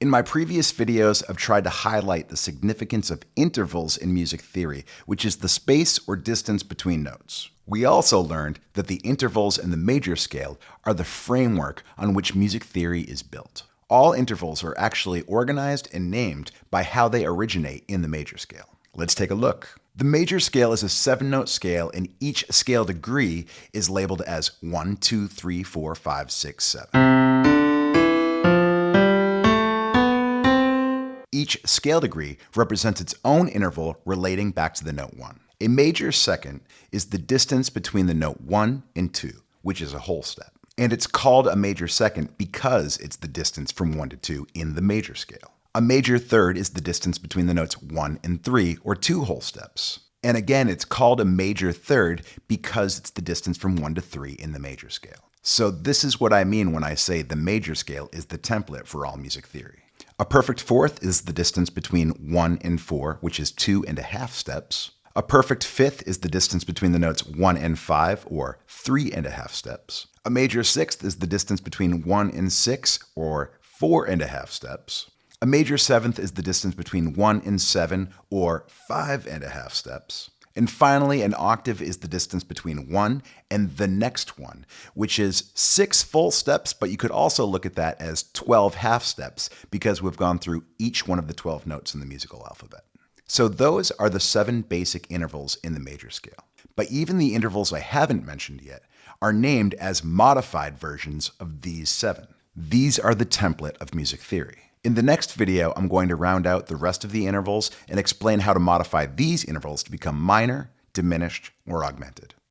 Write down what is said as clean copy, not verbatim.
In my previous videos, I've tried to highlight the significance of intervals in music theory, which is the space or distance between notes. We also learned that the intervals in the major scale are the framework on which music theory is built. All intervals are actually organized and named by how they originate in the major scale. Let's take a look. The major scale is a 7-note scale, and each scale degree is labeled as 1, 2, 3, 4, 5, 6, 7. Each scale degree represents its own interval relating back to the note 1. A major second is the distance between the note 1 and 2, which is a whole step. And it's called a major second because it's the distance from 1 to 2 in the major scale. A major third is the distance between the notes 1 and 3, or 2 whole steps. And again, it's called a major third because it's the distance from 1 to 3 in the major scale. So this is what I mean when I say the major scale is the template for all music theory. A perfect fourth is the distance between 1 and 4, which is 2.5 steps. A perfect fifth is the distance between the notes 1 and 5, or 3.5 steps. A major sixth is the distance between 1 and 6, or 4.5 steps. A major seventh is the distance between 1 and 7, or 5.5 steps. And finally, an octave is the distance between 1 and the next one, which is 6 full steps, but you could also look at that as 12 half steps because we've gone through each one of the 12 notes in the musical alphabet. So those are the 7 basic intervals in the major scale. But even the intervals I haven't mentioned yet are named as modified versions of these 7. These are the template of music theory. In the next video, I'm going to round out the rest of the intervals and explain how to modify these intervals to become minor, diminished, or augmented.